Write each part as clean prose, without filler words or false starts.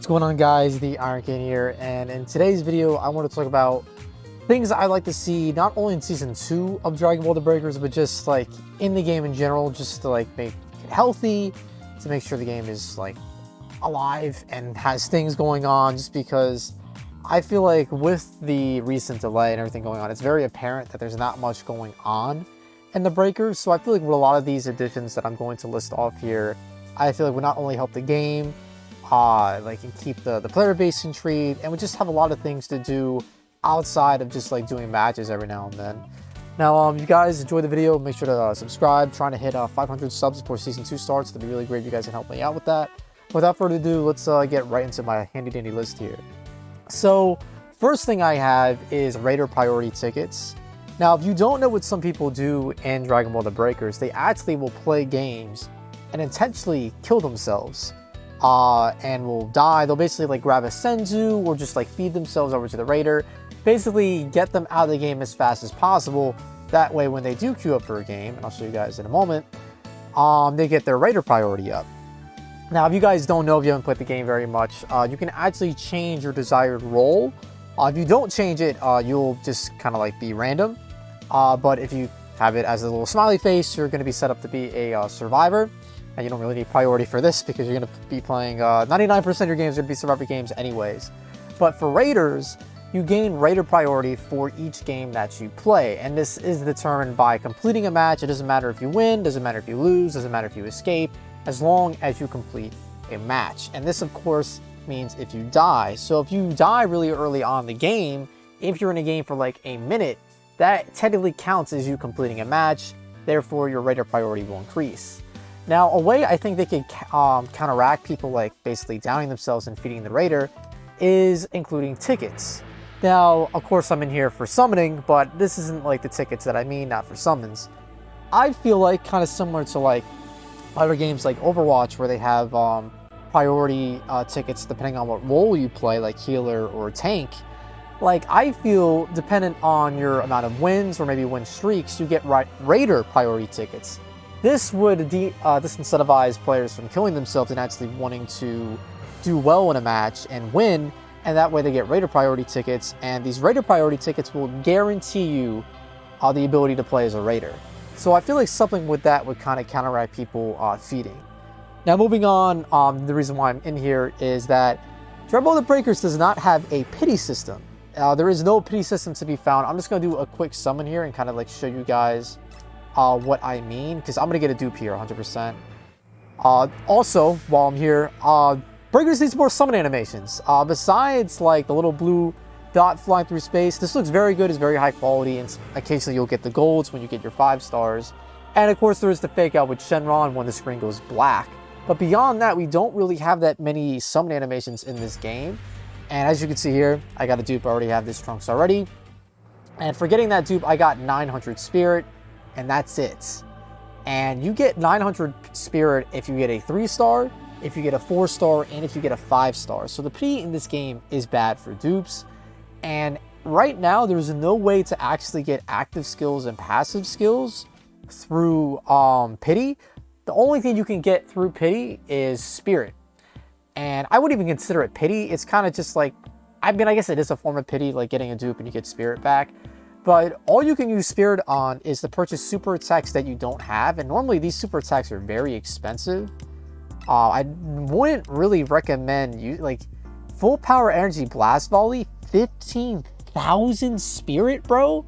What's going on, guys? The Iron King here, and in today's video I want to talk about things I like to see not only in season 2 of Dragon Ball: The Breakers, but just like in the game in general, just to like make it healthy, to make sure the game is like alive and has things going on. Just because I feel like with the recent delay and everything going on, it's very apparent that there's not much going on in the Breakers. So I feel like with a lot of these additions that I'm going to list off here, I feel like would not only help the game, like and keep the player base intrigued, and we just have a lot of things to do outside of just like doing matches every now and then. Now, if you guys enjoyed the video, make sure to subscribe. Trying to hit 500 subs before season 2 starts. That'd be really great if you guys can help me out with that. Without further ado, let's get right into my handy dandy list here. So first thing I have is Raider priority tickets. Now, if you don't know what some people do in Dragon Ball: The Breakers, they actually will play games and intentionally kill themselves. And will die. They'll basically like grab a Senzu or just like feed themselves over to the Raider. Basically get them out of the game as fast as possible. That way when they do queue up for a game, and I'll show you guys in a moment, they get their Raider priority up. Now, if you guys don't know, if you haven't played the game very much, you can actually change your desired role. If you don't change it, you'll just kind of like be random. But if you have it as a little smiley face, you're going to be set up to be a survivor. And you don't really need priority for this because you're going to be playing 99% of your games are going to be survivor games anyways. But for Raiders, you gain Raider priority for each game that you play. And this is determined by completing a match. It doesn't matter if you win, doesn't matter if you lose, doesn't matter if you escape, as long as you complete a match. And this, of course, means if you die. So if you die really early on in the game, if you're in a game for like a minute, that technically counts as you completing a match. Therefore, your Raider priority will increase. Now, a way I think they could counteract people like basically downing themselves and feeding the Raider is including tickets. Now, of course, I'm in here for summoning, but this isn't like the tickets that I mean, not for summons. I feel like kind of similar to like other games like Overwatch, where they have priority tickets depending on what role you play, like healer or tank. Like, I feel dependent on your amount of wins or maybe win streaks, you get Raider priority tickets. This would disincentivize players from killing themselves and actually wanting to do well in a match and win, and that way they get Raider priority tickets, and these Raider priority tickets will guarantee you the ability to play as a Raider. So I feel like something with that would kind of counteract people feeding. Now, moving on, the reason why I'm in here is that Dragon Ball: The Breakers does not have a pity system. There is no pity system to be found. I'm just going to do a quick summon here and kind of like show you guys what I mean, because I'm going to get a dupe here 100%. Also, while I'm here, Breakers needs more summon animations. Besides like the little blue dot flying through space, this looks very good, it's very high quality, and occasionally you'll get the golds when you get your 5 stars. And of course there is the fake out with Shenron when the screen goes black. But beyond that, we don't really have that many summon animations in this game. And as you can see here, I got a dupe, I already have this Trunks already. And for getting that dupe, I got 900 spirit. And that's it. And you get 900 spirit if you get a 3-star, if you get a 4-star, and if you get a 5-star. So the pity in this game is bad for dupes. And right now, there's no way to actually get active skills and passive skills through pity. The only thing you can get through pity is spirit. And I wouldn't even consider it pity. It's kind of just like, I mean, I guess it is a form of pity, like getting a dupe and you get spirit back. But all you can use spirit on is to purchase super attacks that you don't have. And normally these super attacks are very expensive. I wouldn't really recommend you, like, full power energy blast volley, 15,000 spirit, bro.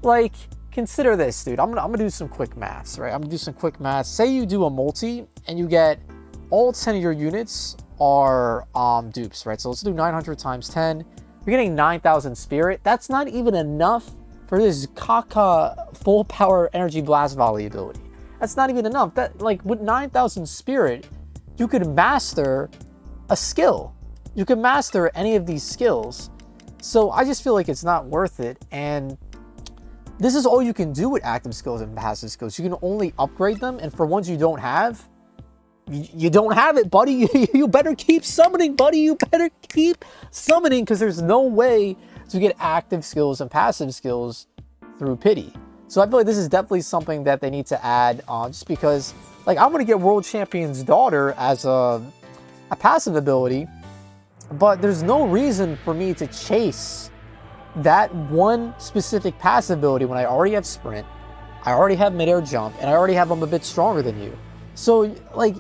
Like, consider this, dude. I'm gonna do some quick maths, right? I'm gonna do some quick maths. Say you do a multi and you get all 10 of your units are dupes, right? So let's do 900 times 10. You're getting 9,000 spirit. That's not even enough for this Gacha full power energy blast volley ability. That's not even enough. That, like, with 9,000 spirit, you could master a skill. You can master any of these skills. So I just feel like it's not worth it. And this is all you can do with active skills and passive skills. You can only upgrade them. And for ones you don't have, you don't have it, buddy. You better keep summoning, buddy. You better keep summoning, because there's no way to get active skills and passive skills through pity. So I feel like this is definitely something that they need to add on, just because, like, I want to get World Champion's daughter as a passive ability, but there's no reason for me to chase that one specific passive ability when I already have sprint, I already have midair jump, and I already have them a bit stronger than you. So, like,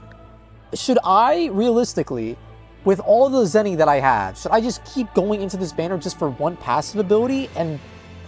should I, realistically, with all the Zenny that I have, should I just keep going into this banner just for one passive ability and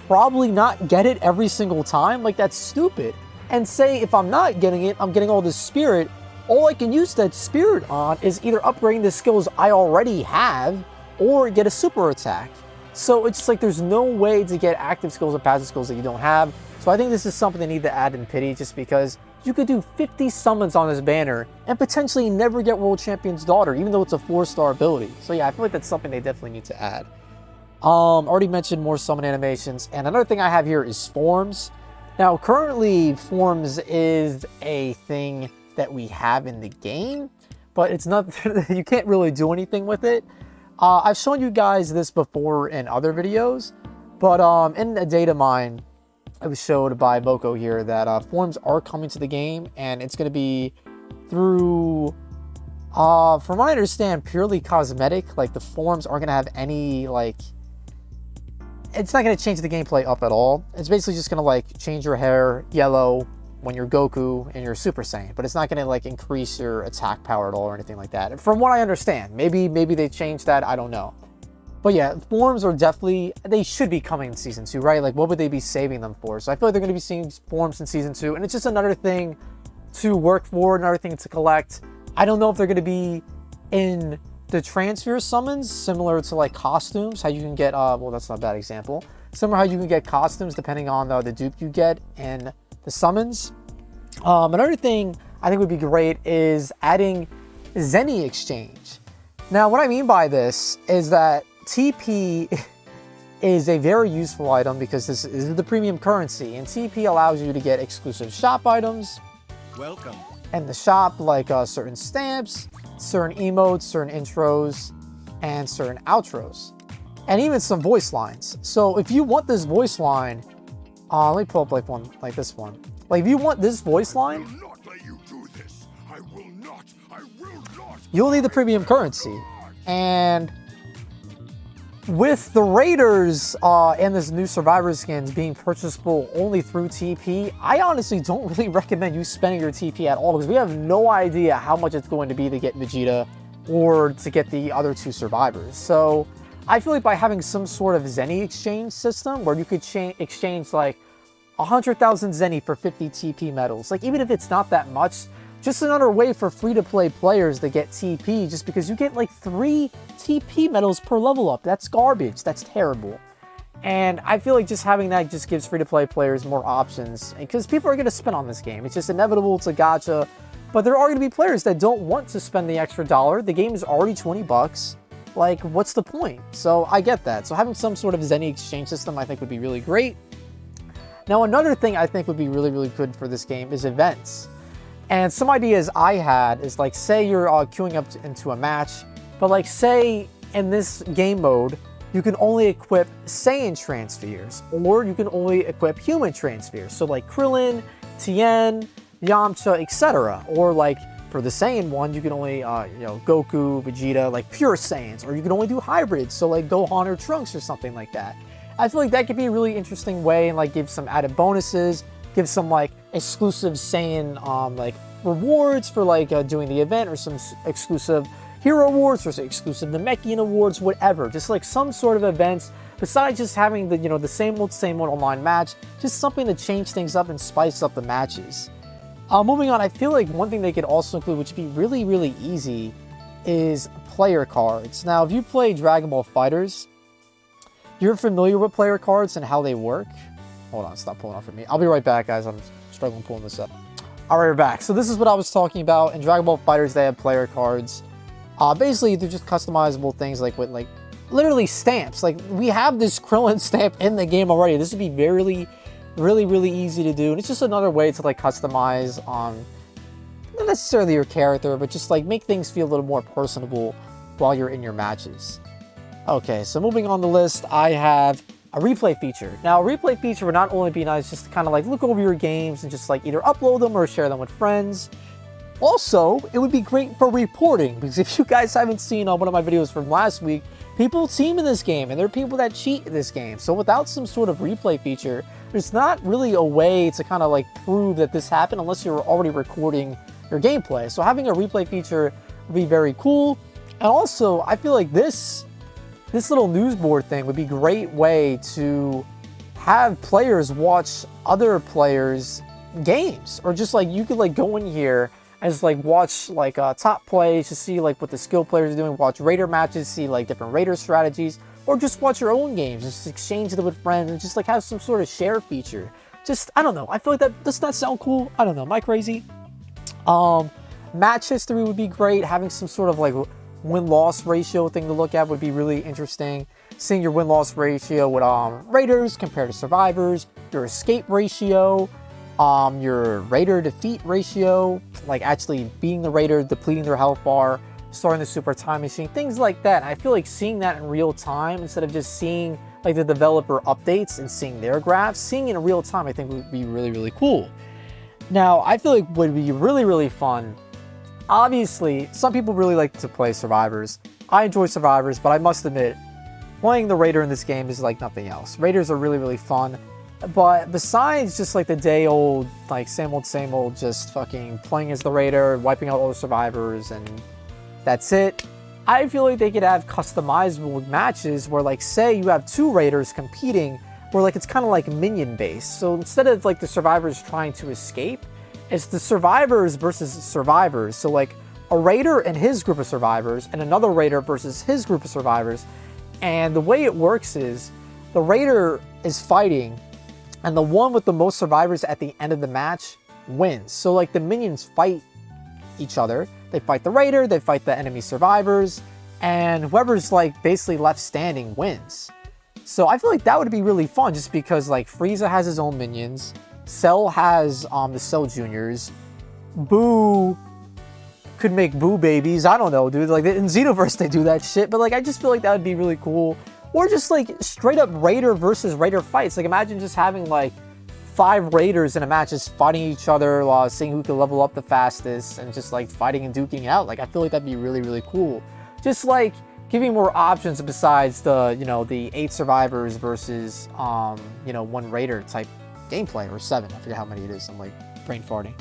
probably not get it every single time? Like, that's stupid. And say if I'm not getting it, I'm getting all this spirit, all I can use that spirit on is either upgrading the skills I already have or get a super attack. So it's just like there's no way to get active skills or passive skills that you don't have. So I think this is something they need to add in pity, just because you could do 50 summons on this banner and potentially never get World Champion's Daughter, even though it's a 4-star ability. So yeah, I feel like that's something they definitely need to add. Already mentioned more summon animations, and another thing I have here is forms. Now currently forms is a thing that we have in the game, but it's not, you can't really do anything with it. I've shown you guys this before in other videos, but in a data mine, it was showed by Boko here that forms are coming to the game, and it's going to be through, from what I understand, purely cosmetic. Like, the forms aren't going to have any, like, it's not going to change the gameplay up at all. It's basically just going to, like, change your hair yellow when you're Goku and you're Super Saiyan, but it's not going to, like, increase your attack power at all or anything like that. From what I understand, maybe they changed that, I don't know. But yeah, forms are definitely, they should be coming in Season 2, right? Like, what would they be saving them for? So I feel like they're going to be seeing forms in Season 2, and it's just another thing to work for, another thing to collect. I don't know if they're going to be in the transfer summons, similar to, like, costumes, how you can get, well, that's not a bad example. Similar how you can get costumes depending on the dupe you get in the summons. Another thing I think would be great is adding Zenny exchange. Now, what I mean by this is that TP is a very useful item because this is the premium currency, and TP allows you to get exclusive shop items. Welcome. And the shop, like certain stamps, certain emotes, certain intros, and certain outros, and even some voice lines. So if you want this voice line, let me pull up like one like this one. Like, if you want this voice line, you'll need the premium currency. And with the Raiders and this new Survivor skins being purchasable only through TP, I honestly don't really recommend you spending your TP at all, because we have no idea how much it's going to be to get Vegeta or to get the other two Survivors. So I feel like by having some sort of Zenny exchange system where you could exchange like 100,000 Zenny for 50 TP medals, like, even if it's not that much, just another way for free-to-play players to get TP, just because you get like 3 TP medals per level up. That's garbage. That's terrible. And I feel like just having that just gives free-to-play players more options, because people are going to spend on this game. It's just inevitable. It's a gacha. But there are going to be players that don't want to spend the extra $1. The game is already 20 bucks. Like, what's the point? So I get that. So having some sort of Zenny exchange system I think would be really great. Now, another thing I think would be really, really good for this game is events. And some ideas I had is, like, say you're queuing up into a match, but, like, say in this game mode, you can only equip Saiyan transfers, or you can only equip human transfers. So, like, Krillin, Tien, Yamcha, etc. Or, like, for the Saiyan one, you can only, you know, Goku, Vegeta, like, pure Saiyans, or you can only do hybrids, so, like, Gohan or Trunks or something like that. I feel like that could be a really interesting way, and, like, give some added bonuses, give some, like, exclusive Saiyan, like, rewards for, like, doing the event, or some exclusive hero awards, or exclusive Namekian awards, whatever. Just, like, some sort of events, besides just having the, you know, the same old online match, just something to change things up and spice up the matches. Moving on, I feel like one thing they could also include, which would be really, really easy, is player cards. Now, if you play Dragon Ball FighterZ, you're familiar with player cards and how they work. Hold on, stop pulling off for me. I'll be right back, guys. I'm struggling pulling this up. All right, we're back. So this is what I was talking about. In Dragon Ball FighterZ, they have player cards. Basically, they're just customizable things, like with, like, literally stamps. Like, we have this Krillin stamp in the game already. This would be really, really easy to do. And it's just another way to, like, customize not necessarily your character, but just, like, make things feel a little more personable while you're in your matches. Okay, so moving on the list, I have a replay feature. Now, a replay feature would not only be nice just to kind of, like, look over your games and just, like, either upload them or share them with friends, Also, it would be great for reporting, because if you guys haven't seen one of my videos from last week, people team in this game, and there are people that cheat in this game. So without some sort of replay feature, there's not really a way to kind of like prove that this happened unless you're already recording your gameplay. So having a replay feature would be very cool. And also, I feel like this little news board thing would be a great way to have players watch other players' games, or just like you could like go in here and just like watch like top plays to see like what the skill players are doing, watch Raider matches, see like different Raider strategies, or just watch your own games and just exchange them with friends and just like have some sort of share feature. Just, I don't know, I feel like that does not sound cool. I don't know, am I crazy? Match history would be great. Having some sort of like win-loss ratio thing to look at would be really interesting. Seeing your win-loss ratio with Raiders compared to survivors, your escape ratio, your Raider defeat ratio, like actually beating the Raider, depleting their health bar, starting the super time machine, things like that. I feel like seeing that in real time instead of just seeing like the developer updates and seeing their graphs, seeing it in real time I think would be really, really cool. Now, I feel like what would be really, really fun, obviously, some people really like to play survivors. I enjoy survivors, but I must admit, playing the Raider in this game is like nothing else. Raiders are really, really fun. But besides just like the day old, like same old, just fucking playing as the Raider, wiping out all the survivors, and that's it, I feel like they could have customizable matches where like say you have two Raiders competing where like it's kind of like minion based. So instead of like the survivors trying to escape, it's the survivors versus survivors. So like a Raider and his group of survivors and another Raider versus his group of survivors. And the way it works is the Raider is fighting, and the one with the most survivors at the end of the match wins. So like the minions fight each other. They fight the Raider, they fight the enemy survivors, and whoever's like basically left standing wins. So I feel like that would be really fun, just because like Frieza has his own minions, Cell has the Cell Juniors, Boo could make Boo babies, I don't know, dude, like in Xenoverse they do that shit, but like I just feel like that would be really cool. Or just like straight up Raider versus Raider fights. Like imagine just having like 5 Raiders in a match just fighting each other, seeing who can level up the fastest, and just like fighting and duking it out. Like I feel like that'd be really, really cool. Just like giving more options besides the, you know, the 8 survivors versus, you know, 1 Raider type gameplay, or 7. I forget how many it is. I'm like brain farting.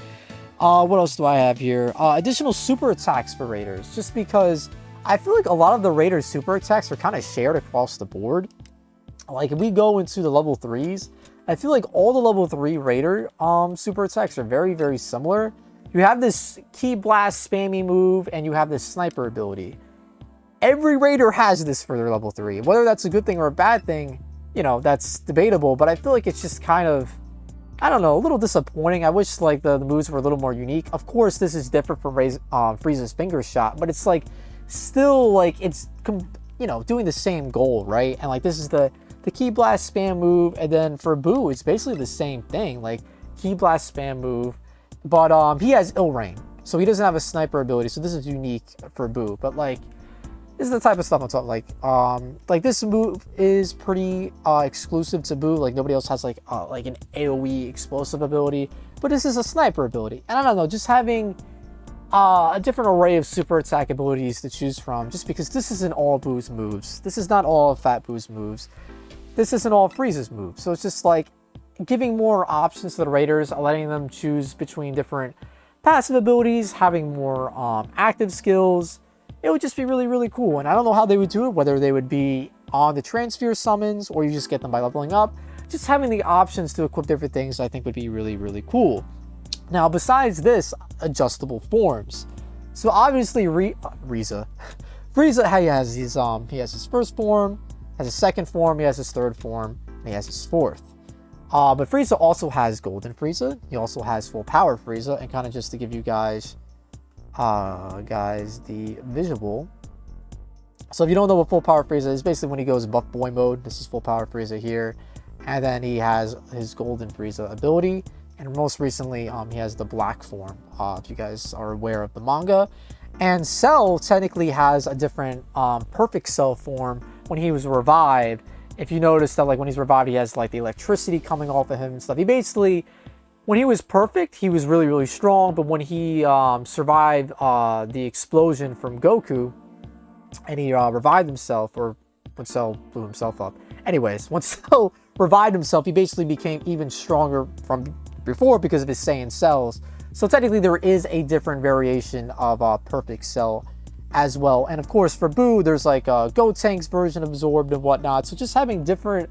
What else do I have here? Additional super attacks for Raiders, just because I feel like a lot of the Raiders super attacks are kind of shared across the board. Like if we go into the level 3s, I feel like all the level 3 Raider super attacks are very, very similar. You have this Ki Blast spammy move, and you have this sniper ability. Every Raider has this for their level 3. Whether that's a good thing or a bad thing, you know, that's debatable, but I feel like it's just kind of, I don't know, a little disappointing. I wish like the moves were a little more unique. Of course, this is different from Frieza's finger shot, but it's like still like it's, you know, doing the same goal, right? And like this is the Ki Blast spam move, and then for Boo, it's basically the same thing, like Ki Blast spam move, but he has ill rain, so he doesn't have a sniper ability, so this is unique for Boo. But like this is the type of stuff I'm talking like this move is pretty exclusive to Boo. Like nobody else has like an AoE explosive ability, but this is a sniper ability. And I don't know, just having a different array of super attack abilities to choose from, just because this isn't all Boo's moves. This is not all Fat Boo's moves. This isn't all Frieza's moves. So it's just like giving more options to the Raiders, letting them choose between different passive abilities, having more active skills. It would just be really, really cool. And I don't know how they would do it, whether they would be on the transfer summons or you just get them by leveling up. Just having the options to equip different things I think would be really, really cool. Now, besides this, adjustable forms. So obviously Frieza he has his first form, has his second form, he has his third form, and he has his fourth. But Frieza also has Golden Frieza. He also has Full Power Frieza, and kind of just to give you guys the visual. So if you don't know what Full Power Frieza is, basically when he goes buff boy mode, this is Full Power Frieza here. And then he has his Golden Frieza ability. And most recently, he has the black form, if you guys are aware of the manga. And Cell technically has a different perfect Cell form when he was revived. If you notice that like when he's revived, he has like the electricity coming off of him and stuff. He basically when he was perfect, he was really, really strong. But when he survived the explosion from Goku, and he revived himself, or when Cell blew himself up. Anyways, once Cell revived himself, he basically became even stronger from before because of his Saiyan cells. So technically there is a different variation of Perfect Cell as well. And of course for Buu, there's like Goten's version absorbed and whatnot. So just having different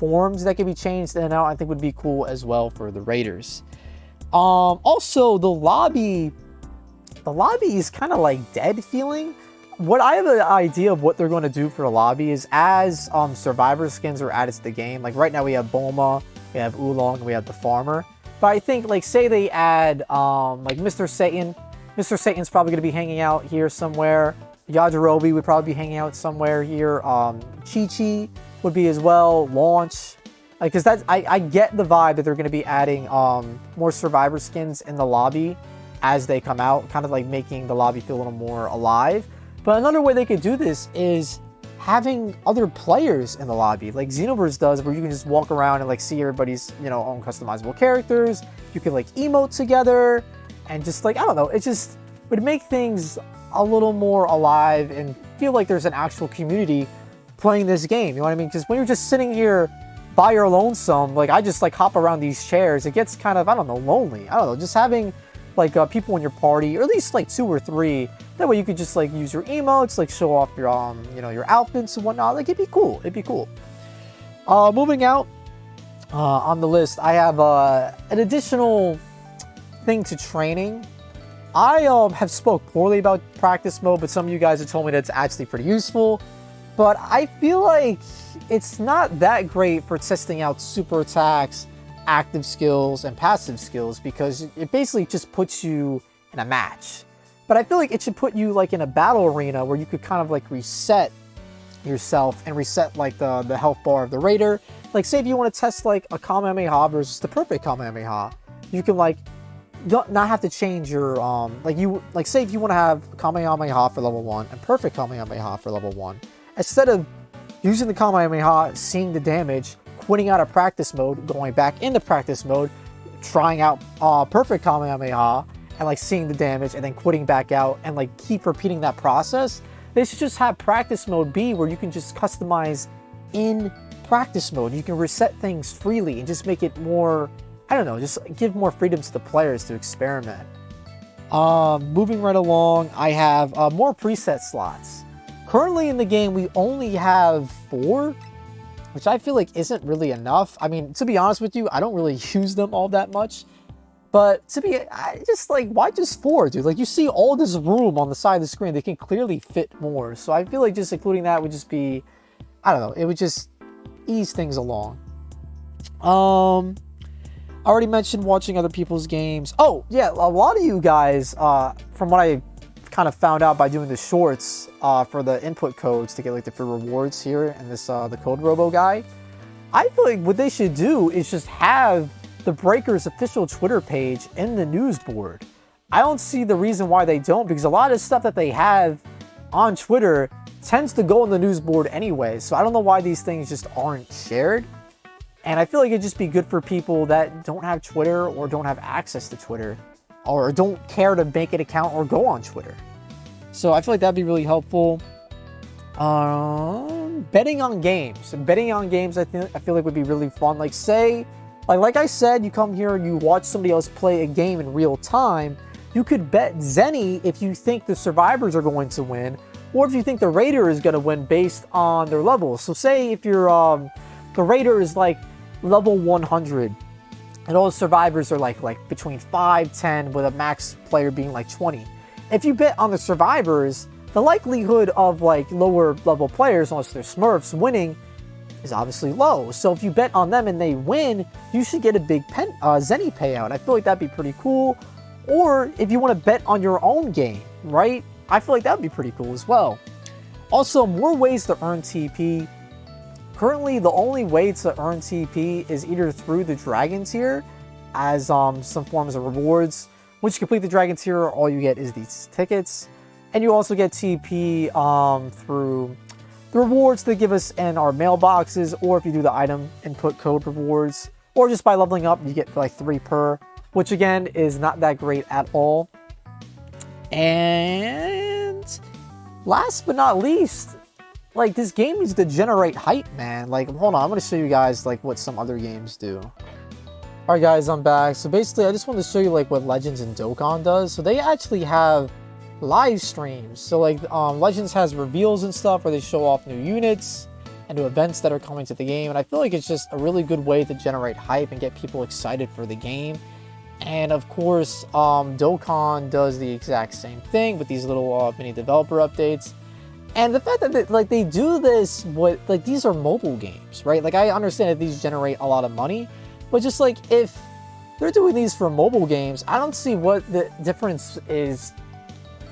forms that can be changed in and out, I think would be cool as well for the Raiders. Also the lobby is kind of like dead feeling. What I have an idea of what they're going to do for the lobby is as survivor skins are added to the game. Like right now we have Bulma, we have Oolong, and we have the Farmer. But I think, like, say they add like Mr. Satan. Mr. Satan's probably going to be hanging out here somewhere. Yajirobe would probably be hanging out somewhere here. Chi-Chi would be as well. Launch. Like, because that's, I get the vibe that they're going to be adding more survivor skins in the lobby as they come out. Kind of like making the lobby feel a little more alive. But another way they could do this is having other players in the lobby, like Xenoverse does, where you can just walk around and like see everybody's, you know, own customizable characters. You can like emote together and just like, I don't know, it just would make things a little more alive and feel like there's an actual community playing this game. You know what I mean? Because when you're just sitting here by your lonesome, like I just like hop around these chairs, it gets kind of, I don't know, lonely. I don't know, just having like people in your party, or at least like 2 or 3. That way you could just like use your emotes, like show off your you know, your outfits and whatnot. Like it'd be cool. It'd be cool. Moving out on the list, I have an additional thing to training. I have spoke poorly about practice mode, but some of you guys have told me that it's actually pretty useful. But I feel like it's not that great for testing out super attacks, active skills, and passive skills, because it basically just puts you in a match. But I feel like it should put you like in a battle arena where you could kind of like reset yourself and reset like the health bar of the Raider. Like say if you want to test like a Kamehameha versus the perfect Kamehameha, you can like not have to change your like say if you want to have Kamehameha for level 1 and perfect Kamehameha for level 1, instead of using the Kamehameha, seeing the damage, quitting out of practice mode, going back into practice mode, trying out perfect Kamehameha, and like seeing the damage and then quitting back out and like keep repeating that process. They should just have practice mode be where you can just customize in practice mode. You can reset things freely and just make it more, I don't know, just give more freedom to the players to experiment. Moving right along, I have more preset slots. Currently in the game, we only have 4, which I feel like isn't really enough. I mean, to be honest with you, I don't really use them all that much. But to be, I just like, why just 4, dude? Like you see all this room on the side of the screen, they can clearly fit more. So I feel like just including that would just be, I don't know, it would just ease things along. I already mentioned watching other people's games. Oh yeah, a lot of you guys, from what I kind of found out by doing the shorts for the input codes to get like the free rewards here and this the Code Robo guy, I feel like what they should do is just have the Breakers official Twitter page in the news board. I don't see the reason why they don't, because a lot of stuff that they have on Twitter tends to go on the news board anyway. So I don't know why these things just aren't shared. And I feel like it'd just be good for people that don't have Twitter or don't have access to Twitter or don't care to make an account or go on Twitter. So I feel like that'd be really helpful. Betting on games. Betting on games I feel like would be really fun. Like say, like I said, you come here and you watch somebody else play a game in real time. You could bet Zenny if you think the survivors are going to win, or if you think the Raider is going to win based on their levels. So say if you're the Raider is like level 100, and all the survivors are like between 5, 10, with a max player being like 20. If you bet on the survivors, the likelihood of like lower level players, unless they're Smurfs, winning is obviously low. So if you bet on them and they win, you should get a big Zenny payout. I feel like that'd be pretty cool. Or if you want to bet on your own game, right? I feel like that'd be pretty cool as well. Also, more ways to earn TP. Currently, the only way to earn TP is either through the Dragon tier as some forms of rewards. Once you complete the Dragon tier, all you get is these tickets. And you also get TP through the rewards they give us in our mailboxes, or if you do the item input code rewards, or just by leveling up, you get like 3 per. which again is not that great at all. And last but not least, like, this game needs to generate hype, man. Like, hold on, I'm gonna show you guys like what some other games do. All right, guys, I'm back. So basically, I just wanted to show you like what Legends and Dokkan does. So they actually have live streams. So like, Legends has reveals and stuff where they show off new units and new events that are coming to the game. And I feel like it's just a really good way to generate hype and get people excited for the game. And of course, Dokkan does the exact same thing with these little mini developer updates. And the fact that like they do this, like these are mobile games, right? Like I understand that these generate a lot of money, but just like if they're doing these for mobile games, I don't see what the difference is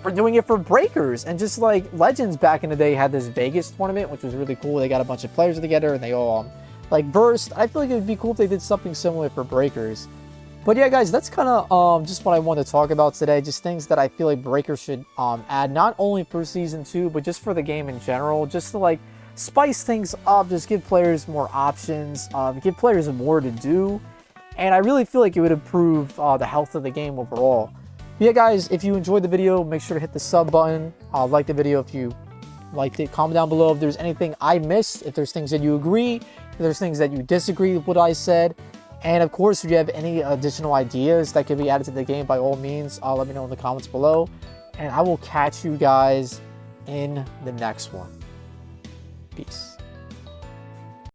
for doing it for breakers. And just like Legends back in the day had this Vegas tournament, which was really cool. They got a bunch of players together and they all like versed. I feel like it would be cool if they did something similar for breakers. But yeah, guys, that's kind of just what I want to talk about today. Just things that I feel like breakers should add, not only for Season 2, but just for the game in general, just to like spice things up, just give players more options, give players more to do. And I really feel like it would improve the health of the game overall. But yeah, guys, if you enjoyed the video, make sure to hit the sub button. Like the video if you liked it. Comment down below if there's anything I missed, if there's things that you agree, if there's things that you disagree with what I said. And of course, if you have any additional ideas that could be added to the game, by all means, let me know in the comments below. And I will catch you guys in the next one. Peace.